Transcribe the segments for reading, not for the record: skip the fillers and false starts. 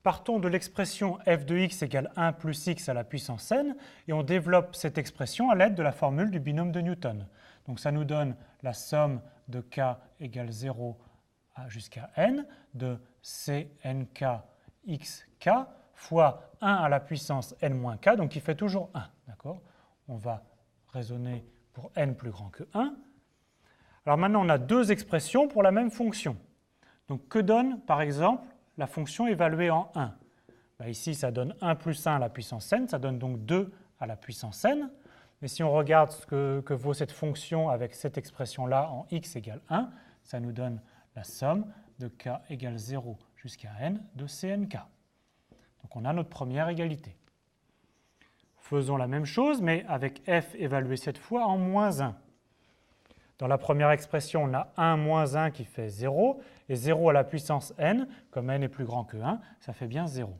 Partons de l'expression f de x égale 1 plus x à la puissance n et on développe cette expression à l'aide de la formule du binôme de Newton. Donc ça nous donne la somme de k égale 0 jusqu'à n de cnk xk fois 1 à la puissance n moins k, donc qui fait toujours 1. On va raisonner pour n plus grand que 1. Alors maintenant, on a deux expressions pour la même fonction. Donc que donne, par exemple, la fonction évaluée en 1? Ici, ça donne 1 plus 1 à la puissance n, ça donne donc 2 à la puissance n. Mais si on regarde ce que vaut cette fonction avec cette expression-là en x égale 1, ça nous donne la somme de k égale 0 jusqu'à n de cnk. Donc on a notre première égalité. Faisons la même chose, mais avec f évalué cette fois en moins 1. Dans la première expression, on a 1 moins 1 qui fait 0, et 0 à la puissance n, comme n est plus grand que 1, ça fait bien 0.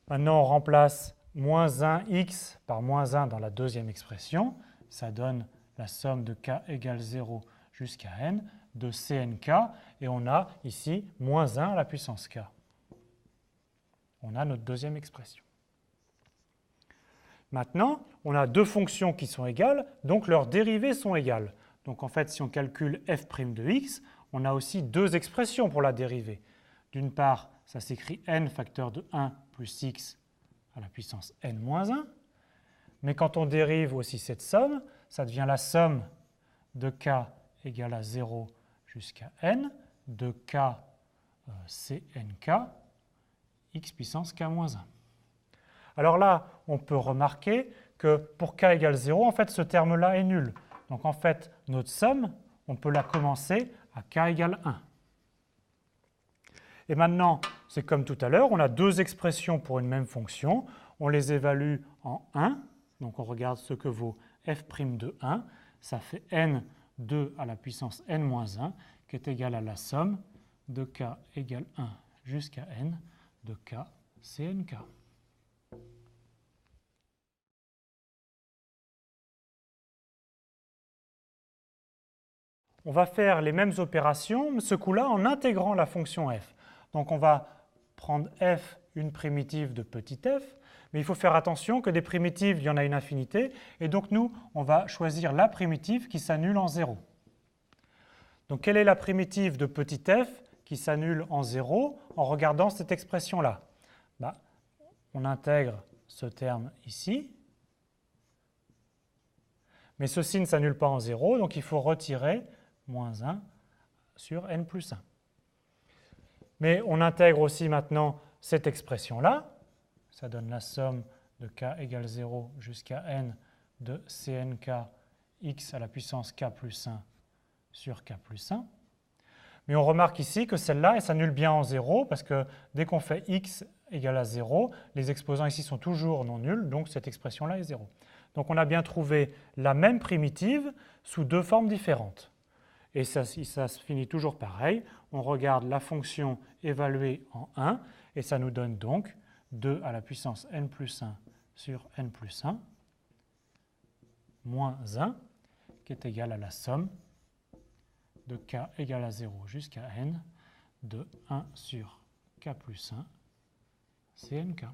Maintenant, on remplace moins 1x par moins 1 dans la deuxième expression. Ça donne la somme de k égale 0 jusqu'à n de cnk, et on a ici moins 1 à la puissance k. On a notre deuxième expression. Maintenant, on a deux fonctions qui sont égales, donc leurs dérivées sont égales. Donc en fait, si on calcule f' de x, on a aussi deux expressions pour la dérivée. D'une part, ça s'écrit n facteur de 1 plus x à la puissance n moins 1. Mais quand on dérive aussi cette somme, ça devient la somme de k égale à 0 jusqu'à n de k cnk x puissance k moins 1. Alors là, on peut remarquer que pour k égale 0, en fait, ce terme-là est nul. Donc en fait, notre somme, on peut la commencer à k égale 1. Et maintenant, c'est comme tout à l'heure, on a deux expressions pour une même fonction. On les évalue en 1. Donc on regarde ce que vaut f' de 1. Ça fait n2 à la puissance n moins 1, qui est égal à la somme de k égale 1 jusqu'à n de k cnk. On va faire les mêmes opérations, ce coup-là en intégrant la fonction f. Donc on va prendre f, une primitive de petit f, mais il faut faire attention que des primitives, il y en a une infinité, et donc nous, on va choisir la primitive qui s'annule en 0. Donc quelle est la primitive de petit f qui s'annule en 0 en regardant cette expression-là? On intègre ce terme ici, mais ceci ne s'annule pas en 0, donc il faut retirer moins 1 sur n plus 1. Mais on intègre aussi maintenant cette expression-là. Ça donne la somme de k égale 0 jusqu'à n de cnk x à la puissance k plus 1 sur k plus 1. Mais on remarque ici que celle-là, elle s'annule bien en 0 parce que dès qu'on fait x égale à 0, les exposants ici sont toujours non nuls, donc cette expression-là est 0. Donc on a bien trouvé la même primitive sous deux formes différentes. Et ça se finit toujours pareil. On regarde la fonction évaluée en 1 et ça nous donne donc 2 à la puissance n plus 1 sur n plus 1 moins 1 qui est égal à la somme de k égale à 0 jusqu'à n de 1 sur k plus 1 cnk.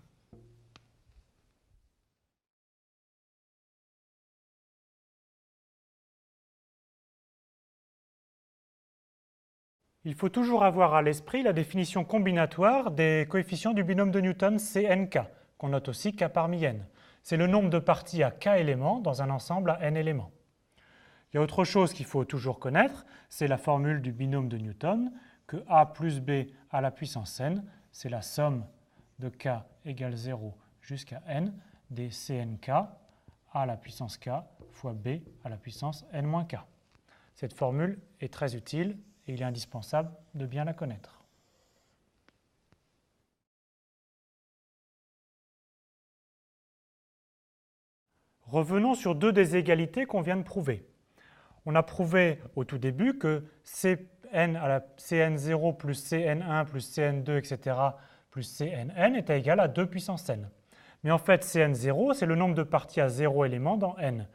Il faut toujours avoir à l'esprit la définition combinatoire des coefficients du binôme de Newton Cnk, qu'on note aussi k parmi n. C'est le nombre de parties à k éléments dans un ensemble à n éléments. Il y a autre chose qu'il faut toujours connaître, c'est la formule du binôme de Newton, que a plus b à la puissance n, c'est la somme de k égale 0 jusqu'à n des Cnk à la puissance k fois b à la puissance n moins k. Cette formule est très utile et il est indispensable de bien la connaître. Revenons sur deux des égalités qu'on vient de prouver. On a prouvé au tout début que Cn à la Cn0 plus Cn1 plus Cn2, etc., plus Cnn était égal à 2 puissance n. Mais en fait, Cn0, c'est le nombre de parties à 0 éléments dans n.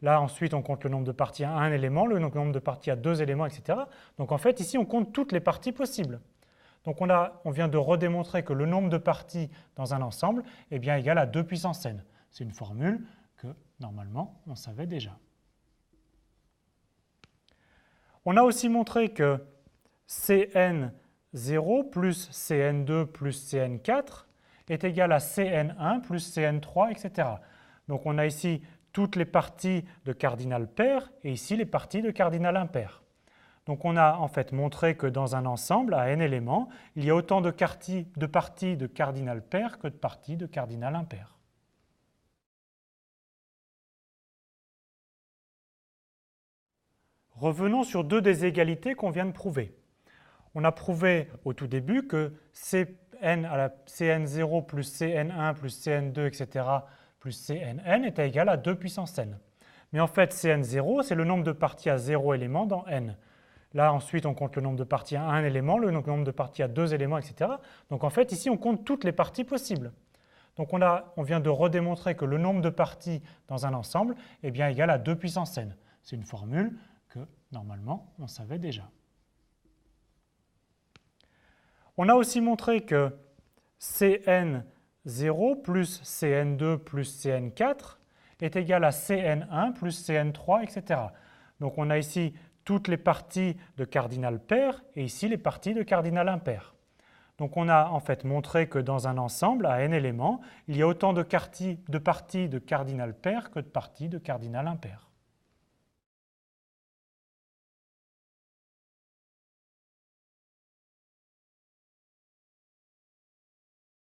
Là, ensuite, on compte le nombre de parties à 1 élément, le nombre de parties à 2 éléments, etc. Donc en fait, ici, on compte toutes les parties possibles. Donc on vient de redémontrer que le nombre de parties dans un ensemble est bien égal à 2 puissance n. C'est une formule que, normalement, on savait déjà. On a aussi montré que Cn0 plus Cn2 plus Cn4 est égal à Cn1 plus Cn3, etc. Donc on a ici toutes les parties de cardinal pair et ici les parties de cardinal impair. Donc on a en fait montré que dans un ensemble à n éléments, il y a autant de parties de cardinal pair que de parties de cardinal impair. Revenons sur deux des égalités qu'on vient de prouver. On a prouvé au tout début que Cn0 plus Cn1 plus Cn2, etc., plus Cnn était égal à 2 puissance n. Mais en fait, Cn0, c'est le nombre de parties à 0 éléments dans n. Là, ensuite, on compte le nombre de parties à 1 élément, le nombre de parties à 2 éléments, etc. Donc en fait, ici, on compte toutes les parties possibles. Donc on vient de redémontrer que le nombre de parties dans un ensemble est bien égal à 2 puissance n. C'est une formule que, normalement, on savait déjà. On a aussi montré que Cn0 plus Cn2 plus Cn4 est égal à Cn1 plus Cn3, etc. Donc on a ici toutes les parties de cardinal pair et ici les parties de cardinal impair. Donc on a en fait montré que dans un ensemble à n éléments, il y a autant de parties de cardinal pair que de parties de cardinal impair.